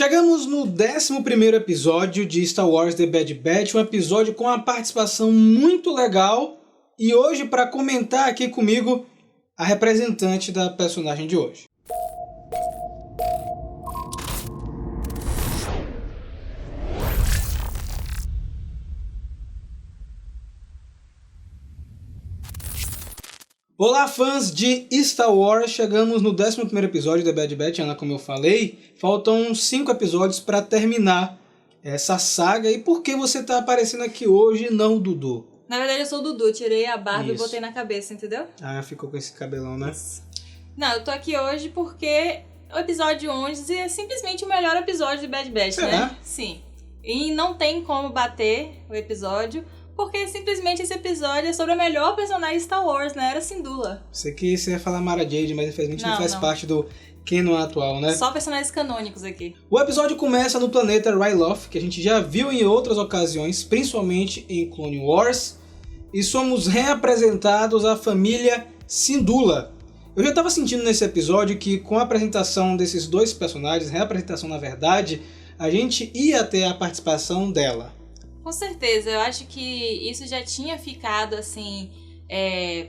Chegamos no 11º episódio de Star Wars The Bad Batch, um episódio com uma participação muito legal, e hoje, para comentar aqui comigo, a representante da personagem de hoje. Olá, fãs de Star Wars! Chegamos no 11º episódio da Bad Batch, Ana, como eu falei. Faltam 5 episódios para terminar essa saga. E por que você tá aparecendo aqui hoje e não o Dudu? Na verdade, eu sou o Dudu. Tirei a barba Isso. E botei na cabeça, entendeu? Ah, ficou com esse cabelão, né? Isso. Não, eu tô aqui hoje porque o episódio 11 é simplesmente o melhor episódio de Bad Batch, Será? né? Sim. E não tem como bater o episódio, porque simplesmente esse episódio é sobre a melhor personagem Star Wars, né? Era Syndulla. Você ia falar Mara Jade, mas infelizmente não faz não. parte do canon atual, né? Só personagens canônicos aqui. O episódio começa no planeta Ryloth, que a gente já viu em outras ocasiões, principalmente em Clone Wars, e somos reapresentados à família Syndulla. Eu já estava sentindo nesse episódio que com a apresentação desses dois personagens, reapresentação na verdade, a gente ia ter a participação dela. Com certeza, eu acho que isso já tinha ficado assim,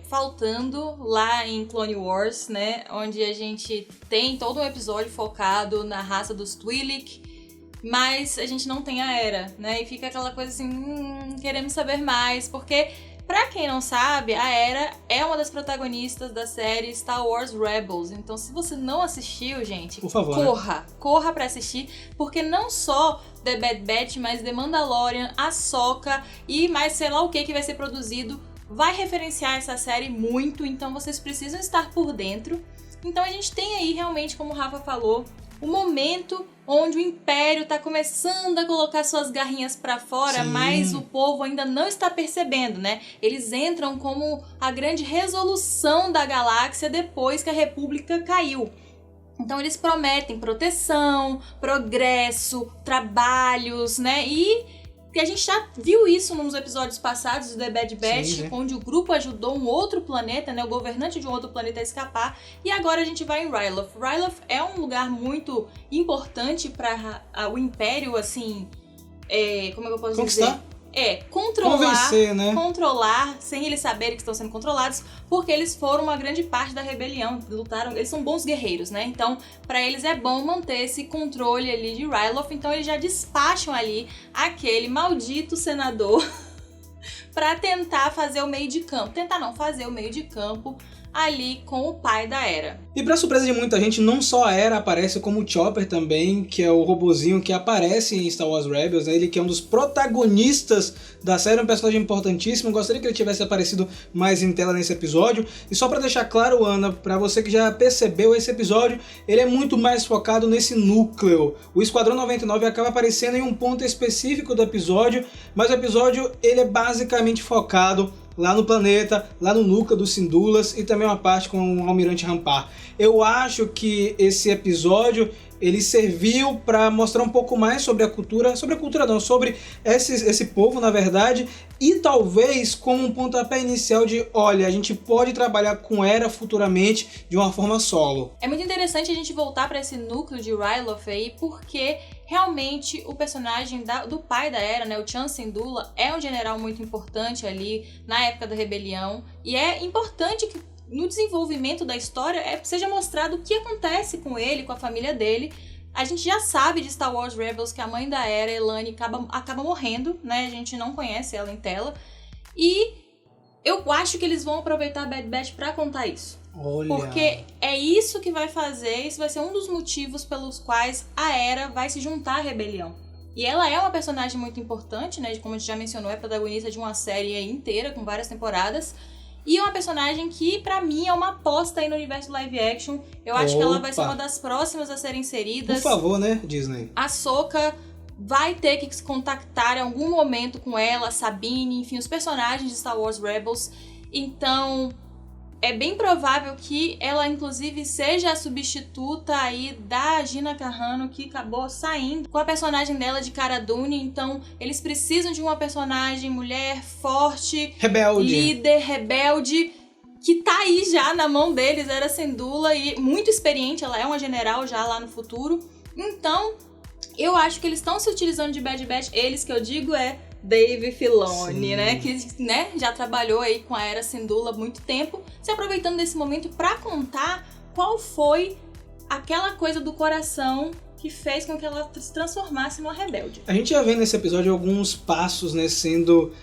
faltando lá em Clone Wars, né? Onde a gente tem todo um episódio focado na raça dos Twi'lek, mas a gente não tem a Hera, né? E fica aquela coisa assim, queremos saber mais, porque pra quem não sabe, a Hera é uma das protagonistas da série Star Wars Rebels. Então, se você não assistiu, gente, por favor, corra pra assistir, porque não só The Bad Batch, mas The Mandalorian, Ahsoka e mais sei lá o que vai ser produzido, vai referenciar essa série muito, então vocês precisam estar por dentro. Então a gente tem aí realmente, como o Rafa falou, o momento onde o Império está começando a colocar suas garrinhas para fora, Sim. mas o povo ainda não está percebendo, né? Eles entram como a grande resolução da galáxia depois que a República caiu. Então eles prometem proteção, progresso, trabalhos, né? E a gente já viu isso nos episódios passados do The Bad Batch, Sim, né? onde o grupo ajudou um outro planeta, né? O governante de um outro planeta a escapar. E agora a gente vai em Ryloth. Ryloth é um lugar muito importante para o Império, assim... como é que eu posso dizer? Convencer, né? Controlar, sem eles saberem que estão sendo controlados, porque eles foram uma grande parte da rebelião, lutaram, eles são bons guerreiros, né? Então, pra eles é bom manter esse controle ali de Ryloth, então eles já despacham ali aquele maldito senador pra tentar fazer o meio de campo. Fazer o meio de campo ali com o pai da Hera. E pra surpresa de muita gente, não só a Hera aparece, como o Chopper também, que é o robozinho que aparece em Star Wars Rebels, né? Ele que é um dos protagonistas da série, um personagem importantíssimo. Eu gostaria que ele tivesse aparecido mais em tela nesse episódio. E só pra deixar claro, Ana, pra você que já percebeu esse episódio, ele é muito mais focado nesse núcleo. O Esquadrão 99 acaba aparecendo em um ponto específico do episódio, mas o episódio ele é basicamente focado lá no planeta, lá no núcleo dos Syndullas e também uma parte com o Almirante Rampar. Eu acho que esse episódio ele serviu para mostrar um pouco mais sobre esse povo, na verdade, e talvez como um pontapé inicial de, olha, a gente pode trabalhar com Hera futuramente de uma forma solo. É muito interessante a gente voltar para esse núcleo de Ryloth aí, porque realmente o personagem do pai da Hera, né, o Cham Syndulla, é um general muito importante ali na época da rebelião, e é importante que no desenvolvimento da história seja mostrado o que acontece com ele, com a família dele. A gente já sabe de Star Wars Rebels que a mãe da Hera, Elane, acaba morrendo, né? A gente não conhece ela em tela. E eu acho que eles vão aproveitar a Bad Batch pra contar isso. Olha. Porque é isso que vai fazer, isso vai ser um dos motivos pelos quais a Hera vai se juntar à rebelião. E ela é uma personagem muito importante, né? Como a gente já mencionou, é protagonista de uma série inteira, com várias temporadas. E é uma personagem que, pra mim, é uma aposta aí no universo live action. Eu acho que ela vai ser uma das próximas a serem inseridas. Por favor, né, Disney? A Ahsoka vai ter que se contactar em algum momento com ela, Sabine, enfim, os personagens de Star Wars Rebels. Então, é bem provável que ela, inclusive, seja a substituta aí da Gina Carano, que acabou saindo com a personagem dela de Cara Dune. Então, eles precisam de uma personagem mulher forte, líder, rebelde, que tá aí já na mão deles, era Syndulla, e muito experiente, ela é uma general já lá no futuro. Então, eu acho que eles estão se utilizando de Bad Batch, eles que eu digo Dave Filoni, né, que já trabalhou aí com a Era Syndulla há muito tempo, se aproveitando desse momento pra contar qual foi aquela coisa do coração que fez com que ela se transformasse numa rebelde. A gente já vê nesse episódio alguns passos, né, sendo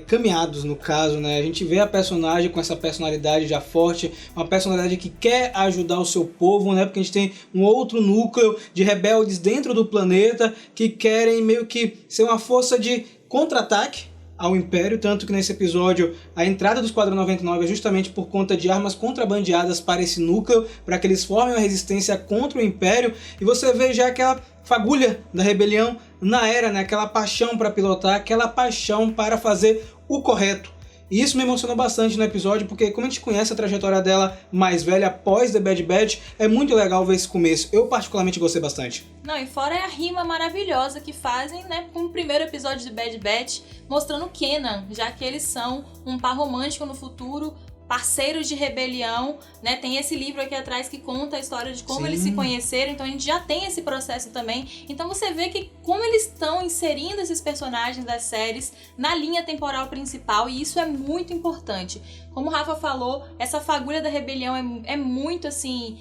caminhados, no caso, né? A gente vê a personagem com essa personalidade já forte, uma personalidade que quer ajudar o seu povo, né? Porque a gente tem um outro núcleo de rebeldes dentro do planeta que querem meio que ser uma força de contra-ataque ao Império, tanto que nesse episódio a entrada do Esquadrão 99 é justamente por conta de armas contrabandeadas para esse núcleo, para que eles formem uma resistência contra o Império, e você vê já aquela fagulha da rebelião na Era, né? Aquela paixão para pilotar, aquela paixão para fazer o correto. E isso me emocionou bastante no episódio, porque como a gente conhece a trajetória dela mais velha após The Bad Batch, é muito legal ver esse começo. Eu particularmente gostei bastante. Não, e fora a rima maravilhosa que fazem, né, com o primeiro episódio de Bad Batch, mostrando Kenan, já que eles são um par romântico no futuro, parceiros de rebelião, né? Tem esse livro aqui atrás que conta a história de como eles se conheceram, então a gente já tem esse processo também. Então você vê que como eles estão inserindo esses personagens das séries na linha temporal principal, e isso é muito importante. Como o Rafa falou, essa fagulha da rebelião é muito assim...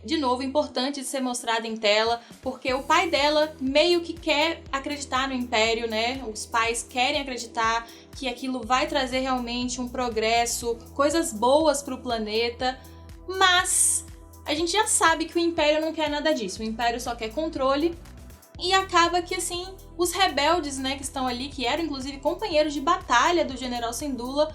de novo, importante de ser mostrada em tela, porque o pai dela meio que quer acreditar no Império, né? Os pais querem acreditar que aquilo vai trazer realmente um progresso, coisas boas pro planeta, mas a gente já sabe que o Império não quer nada disso, o Império só quer controle, e acaba que, assim, os rebeldes, né, que estão ali, que eram inclusive companheiros de batalha do General Syndulla,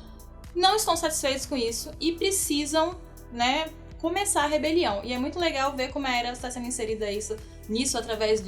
não estão satisfeitos com isso e precisam, né, começar a rebelião. E é muito legal ver como a Era está sendo inserida nisso através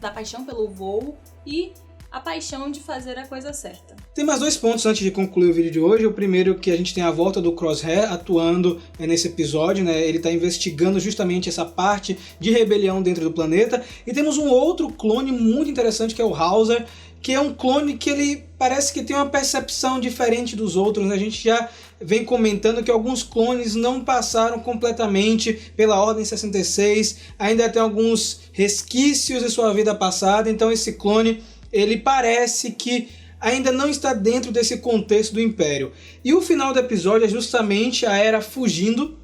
da paixão pelo voo e a paixão de fazer a coisa certa. Tem mais 2 pontos antes de concluir o vídeo de hoje. O primeiro, que a gente tem a volta do Crosshair atuando nesse episódio, né? Ele está investigando justamente essa parte de rebelião dentro do planeta. E temos um outro clone muito interessante, que é o Hauser, que é um clone que ele parece que tem uma percepção diferente dos outros, né? A gente já vem comentando que alguns clones não passaram completamente pela Ordem 66, ainda tem alguns resquícios de sua vida passada, então esse clone, ele parece que ainda não está dentro desse contexto do Império. E o final do episódio é justamente a Era fugindo,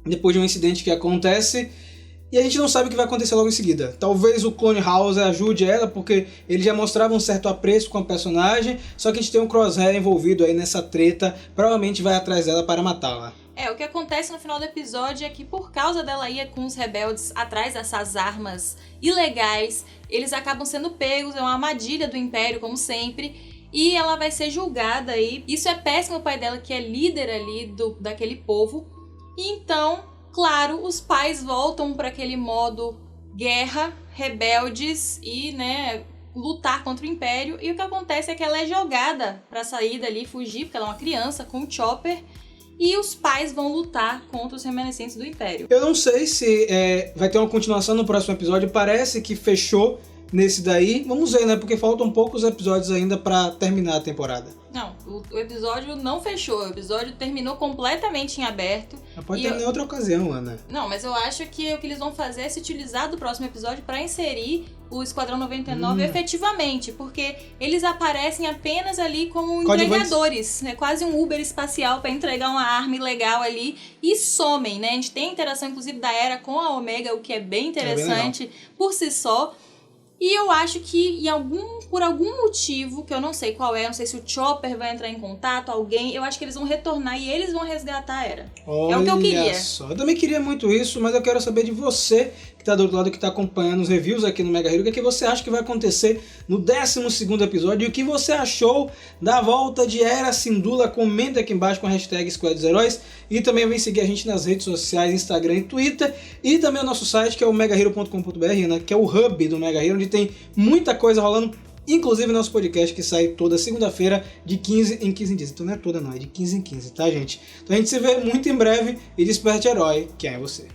depois de um incidente que acontece, e a gente não sabe o que vai acontecer logo em seguida. Talvez o clone Hauser ajude ela, porque ele já mostrava um certo apreço com a personagem, só que a gente tem um Crosshair envolvido aí nessa treta, provavelmente vai atrás dela para matá-la. O que acontece no final do episódio é que por causa dela ir com os rebeldes atrás dessas armas ilegais, eles acabam sendo pegos, é uma armadilha do Império, como sempre, e ela vai ser julgada aí. Isso é péssimo, o pai dela, que é líder ali daquele povo. E então, claro, os pais voltam para aquele modo guerra, rebeldes e, né, lutar contra o Império. E o que acontece é que ela é jogada para sair dali, fugir, porque ela é uma criança com um chopper. E os pais vão lutar contra os remanescentes do Império. Eu não sei se vai ter uma continuação no próximo episódio. Parece que fechou nesse daí. Vamos ver, né? Porque faltam poucos episódios ainda pra terminar a temporada. Não, o episódio não fechou. O episódio terminou completamente em aberto. Mas pode terminar em outra ocasião, Ana. Não, mas eu acho que o que eles vão fazer é se utilizar do próximo episódio pra inserir o Esquadrão 99 efetivamente, porque eles aparecem apenas ali como entregadores, né? Quase um Uber espacial pra entregar uma arma ilegal ali e somem, né? A gente tem a interação, inclusive, da Era com a Omega, o que é bem interessante por si só. E eu acho que por algum motivo, que eu não sei qual não sei se o Chopper vai entrar em contato, alguém, eu acho que eles vão retornar e eles vão resgatar a Era. Olha, é o que eu queria. Olha só, eu também queria muito isso, mas eu quero saber de você, que tá do outro lado, que tá acompanhando os reviews aqui no Mega Hero, o que você acha que vai acontecer no 12º episódio e o que você achou da volta de Era Syndulla. Comenta aqui embaixo com a hashtag Esquadra dos Heróis e também vem seguir a gente nas redes sociais, Instagram e Twitter, e também o nosso site, que é o megahero.com.br, né, que é o hub do Mega Hero, onde tem muita coisa rolando, inclusive nosso podcast que sai toda segunda-feira de 15 em 15 dias. Então não é toda não, é de 15 em 15, tá, gente? Então a gente se vê muito em breve e desperte herói, quem é você?